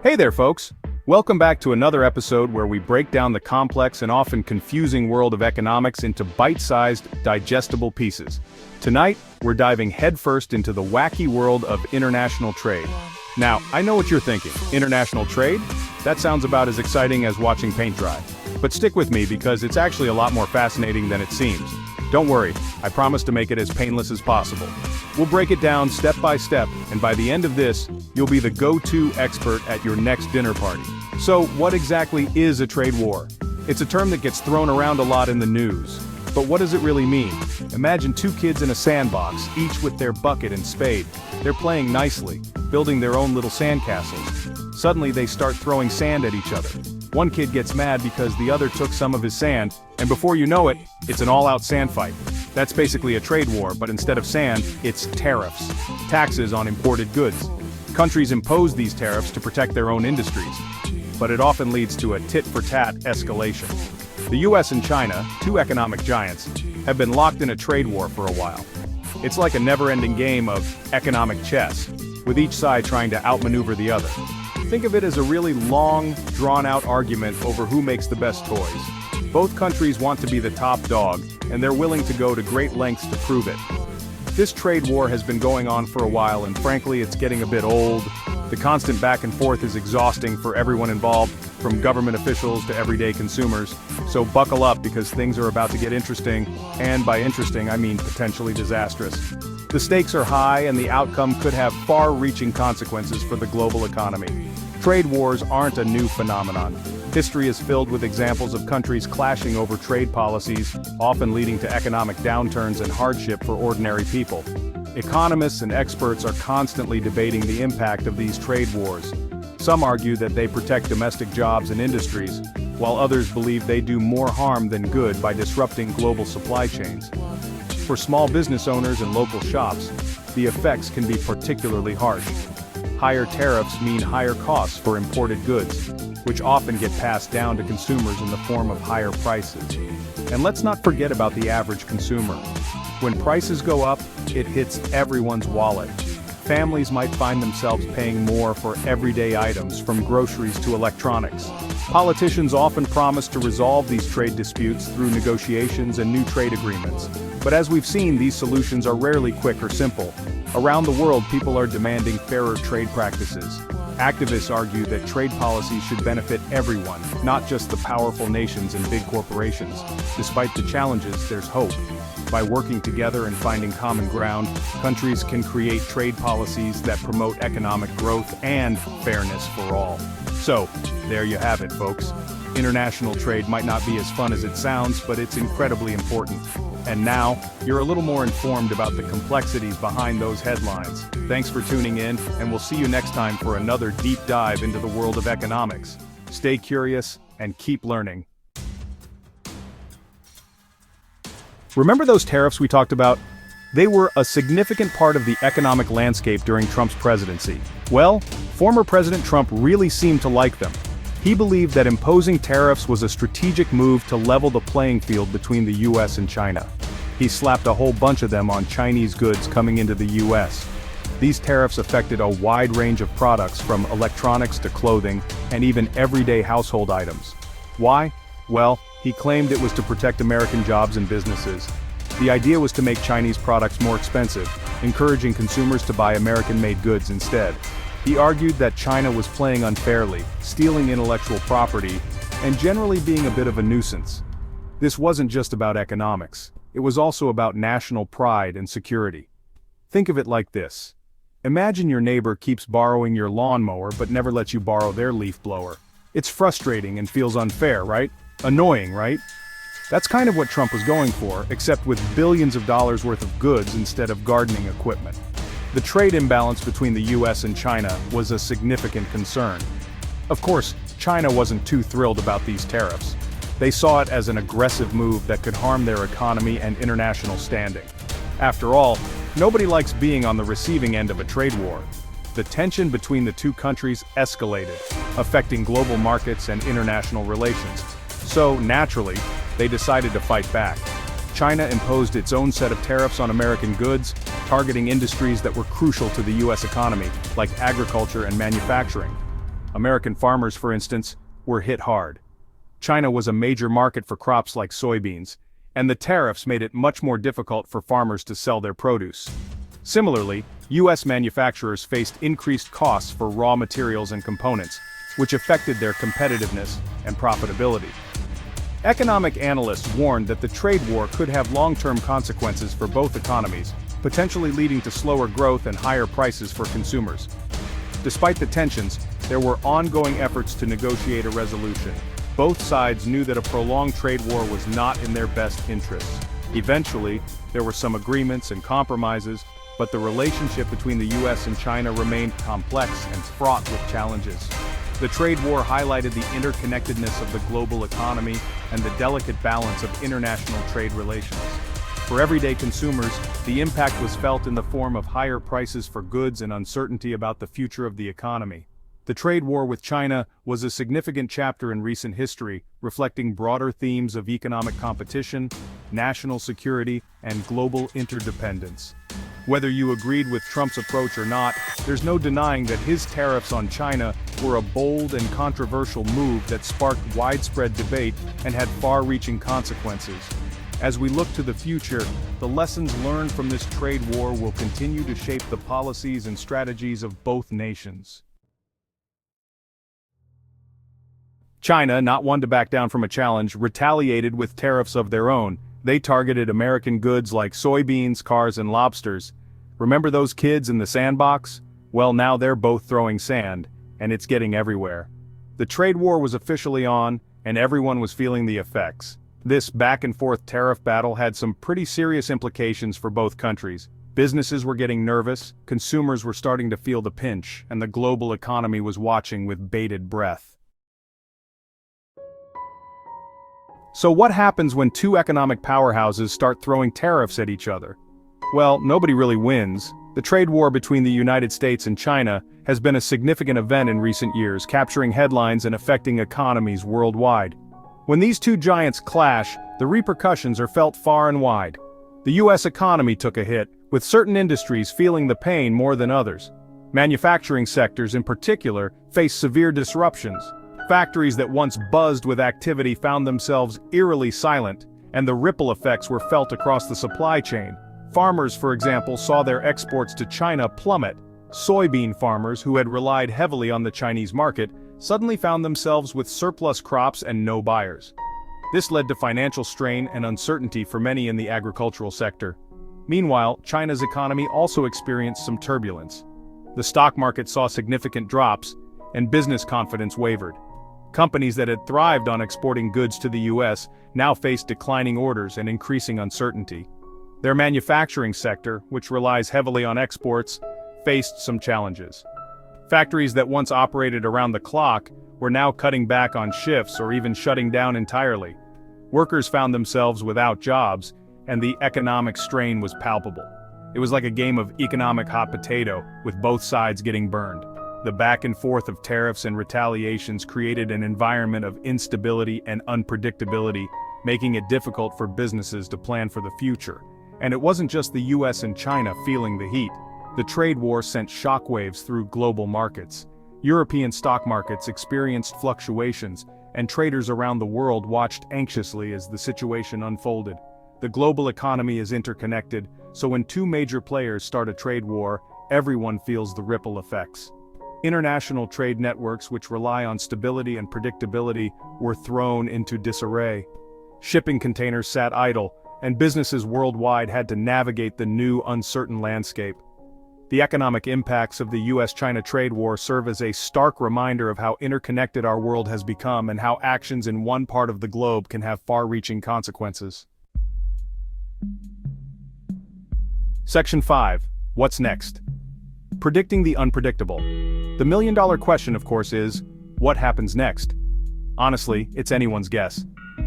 Hey there, folks! Welcome back to another episode where we break down the complex and often confusing world of economics into bite-sized, digestible pieces. Tonight, we're diving headfirst into the wacky world of international trade. Now, I know what you're thinking. International trade? That sounds about as exciting as watching paint dry. But stick with me because it's actually a lot more fascinating than it seems. Don't worry, I promise to make it as painless as possible. We'll break it down step by step, and by the end of this, you'll be the go-to expert at your next dinner party. So, what exactly is a trade war? It's a term that gets thrown around a lot in the news. But what does it really mean? Imagine two kids in a sandbox, each with their bucket and spade. They're playing nicely, building their own little sandcastles. Suddenly they start throwing sand at each other. One kid gets mad because the other took some of his sand, and before you know it, it's an all-out sand fight. That's basically a trade war, but instead of sand, it's tariffs. Taxes on imported goods. Countries impose these tariffs to protect their own industries. But it often leads to a tit-for-tat escalation. The US and China, two economic giants, have been locked in a trade war for a while. It's like a never-ending game of economic chess, with each side trying to outmaneuver the other. Think of it as a really long, drawn-out argument over who makes the best toys. Both countries want to be the top dog, and they're willing to go to great lengths to prove it. This trade war has been going on for a while, and frankly, it's getting a bit old. The constant back and forth is exhausting for everyone involved, from government officials to everyday consumers. So buckle up because things are about to get interesting, and by interesting, I mean potentially disastrous. The stakes are high, and the outcome could have far-reaching consequences for the global economy. Trade wars aren't a new phenomenon. History is filled with examples of countries clashing over trade policies, often leading to economic downturns and hardship for ordinary people. Economists and experts are constantly debating the impact of these trade wars. Some argue that they protect domestic jobs and industries, while others believe they do more harm than good by disrupting global supply chains. For small business owners and local shops, the effects can be particularly harsh. Higher tariffs mean higher costs for imported goods, which often get passed down to consumers in the form of higher prices. And let's not forget about the average consumer. When prices go up, it hits everyone's wallet. Families might find themselves paying more for everyday items, from groceries to electronics. Politicians often promise to resolve these trade disputes through negotiations and new trade agreements. But as we've seen, these solutions are rarely quick or simple. Around the world, people are demanding fairer trade practices. Activists argue that trade policies should benefit everyone, not just the powerful nations and big corporations. Despite the challenges, there's hope. By working together and finding common ground, countries can create trade policies that promote economic growth and fairness for all. So, there you have it, folks. International trade might not be as fun as it sounds, but it's incredibly important. And now, you're a little more informed about the complexities behind those headlines. Thanks for tuning in, and we'll see you next time for another deep dive into the world of economics. Stay curious and keep learning. Remember those tariffs we talked about? They were a significant part of the economic landscape during Trump's presidency. Well, former President Trump really seemed to like them. He believed that imposing tariffs was a strategic move to level the playing field between the US and China. He slapped a whole bunch of them on Chinese goods coming into the US. These tariffs affected a wide range of products, from electronics to clothing, and even everyday household items. Why? Well, he claimed it was to protect American jobs and businesses. The idea was to make Chinese products more expensive, encouraging consumers to buy American-made goods instead. He argued that China was playing unfairly, stealing intellectual property, and generally being a bit of a nuisance. This wasn't just about economics. It was also about national pride and security. Think of it like this. Imagine your neighbor keeps borrowing your lawnmower but never lets you borrow their leaf blower. It's frustrating and feels unfair, right? Annoying, right? That's kind of what Trump was going for, except with billions of dollars worth of goods instead of gardening equipment. The trade imbalance between the US and China was a significant concern. Of course, China wasn't too thrilled about these tariffs. They saw it as an aggressive move that could harm their economy and international standing. After all, nobody likes being on the receiving end of a trade war. The tension between the two countries escalated, affecting global markets and international relations. So, naturally, they decided to fight back. China imposed its own set of tariffs on American goods, targeting industries that were crucial to the US economy, like agriculture and manufacturing. American farmers, for instance, were hit hard. China was a major market for crops like soybeans, and the tariffs made it much more difficult for farmers to sell their produce. Similarly, U.S. manufacturers faced increased costs for raw materials and components, which affected their competitiveness and profitability. Economic analysts warned that the trade war could have long-term consequences for both economies, potentially leading to slower growth and higher prices for consumers. Despite the tensions, there were ongoing efforts to negotiate a resolution. Both sides knew that a prolonged trade war was not in their best interests. Eventually, there were some agreements and compromises, but the relationship between the U.S. and China remained complex and fraught with challenges. The trade war highlighted the interconnectedness of the global economy and the delicate balance of international trade relations. For everyday consumers, the impact was felt in the form of higher prices for goods and uncertainty about the future of the economy. The trade war with China was a significant chapter in recent history, reflecting broader themes of economic competition, national security, and global interdependence. Whether you agreed with Trump's approach or not, there's no denying that his tariffs on China were a bold and controversial move that sparked widespread debate and had far-reaching consequences. As we look to the future, the lessons learned from this trade war will continue to shape the policies and strategies of both nations. China, not one to back down from a challenge, retaliated with tariffs of their own. They targeted American goods like soybeans, cars, and lobsters. Remember those kids in the sandbox? Well, now they're both throwing sand, and it's getting everywhere. The trade war was officially on, and everyone was feeling the effects. This back-and-forth tariff battle had some pretty serious implications for both countries. Businesses were getting nervous, consumers were starting to feel the pinch, and the global economy was watching with bated breath. So what happens when two economic powerhouses start throwing tariffs at each other? Well, nobody really wins. The trade war between the United States and China has been a significant event in recent years, capturing headlines and affecting economies worldwide. When these two giants clash, the repercussions are felt far and wide. The U.S. economy took a hit, with certain industries feeling the pain more than others. Manufacturing sectors in particular faced severe disruptions. Factories that once buzzed with activity found themselves eerily silent, and the ripple effects were felt across the supply chain. Farmers, for example, saw their exports to China plummet. Soybean farmers, who had relied heavily on the Chinese market, suddenly found themselves with surplus crops and no buyers. This led to financial strain and uncertainty for many in the agricultural sector. Meanwhile, China's economy also experienced some turbulence. The stock market saw significant drops, and business confidence wavered. Companies that had thrived on exporting goods to the U.S. now faced declining orders and increasing uncertainty. Their manufacturing sector, which relies heavily on exports, faced some challenges. Factories that once operated around the clock were now cutting back on shifts or even shutting down entirely. Workers found themselves without jobs, and the economic strain was palpable. It was like a game of economic hot potato, with both sides getting burned. The back and forth of tariffs and retaliations created an environment of instability and unpredictability, making it difficult for businesses to plan for the future. And it wasn't just the US and China feeling the heat. The trade war sent shockwaves through global markets. European stock markets experienced fluctuations, and traders around the world watched anxiously as the situation unfolded. The global economy is interconnected, so when two major players start a trade war, everyone feels the ripple effects. International trade networks which rely on stability and predictability were thrown into disarray. Shipping containers sat idle, and businesses worldwide had to navigate the new, uncertain landscape. The economic impacts of the US-China trade war serve as a stark reminder of how interconnected our world has become and how actions in one part of the globe can have far-reaching consequences. Section 5. What's next? Predicting the unpredictable. The million-dollar question, of course, is, what happens next? Honestly, it's anyone's guess.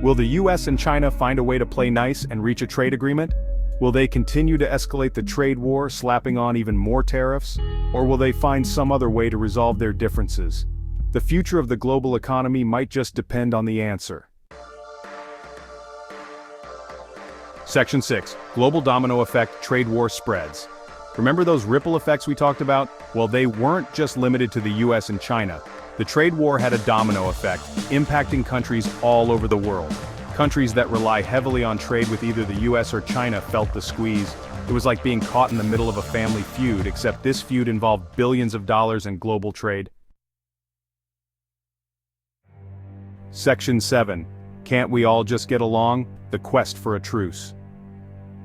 Will the US and China find a way to play nice and reach a trade agreement? Will they continue to escalate the trade war, slapping on even more tariffs? Or will they find some other way to resolve their differences? The future of the global economy might just depend on the answer. Section 6. Global domino effect, trade war spreads. Remember those ripple effects we talked about? Well, they weren't just limited to the US and China. The trade war had a domino effect, impacting countries all over the world. Countries that rely heavily on trade with either the US or China felt the squeeze. It was like being caught in the middle of a family feud, except this feud involved billions of dollars in global trade. Section 7. Can't we all just get along? The quest for a truce.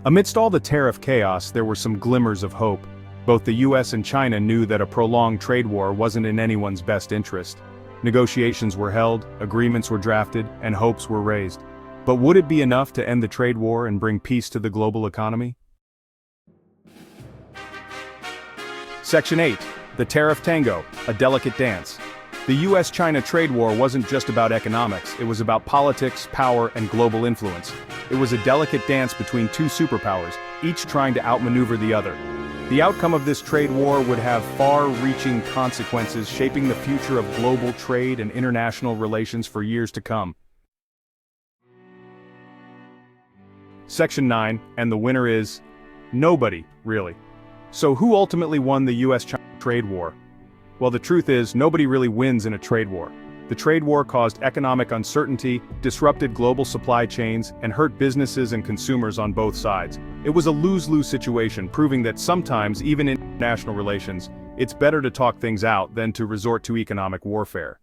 Amidst all the tariff chaos, there were some glimmers of hope. Both the US and China knew that a prolonged trade war wasn't in anyone's best interest. Negotiations were held, agreements were drafted, and hopes were raised. But would it be enough to end the trade war and bring peace to the global economy? Section 8. The Tariff Tango, a delicate dance. The US-China trade war wasn't just about economics, it was about politics, power, and global influence. It was a delicate dance between two superpowers, each trying to outmaneuver the other. The outcome of this trade war would have far-reaching consequences, shaping the future of global trade and international relations for years to come. Section 9, and the winner is nobody, really. So who ultimately won the US-China trade war? Well, the truth is, nobody really wins in a trade war. The trade war caused economic uncertainty, disrupted global supply chains, and hurt businesses and consumers on both sides. It was a lose-lose situation, proving that sometimes, even in international relations, it's better to talk things out than to resort to economic warfare.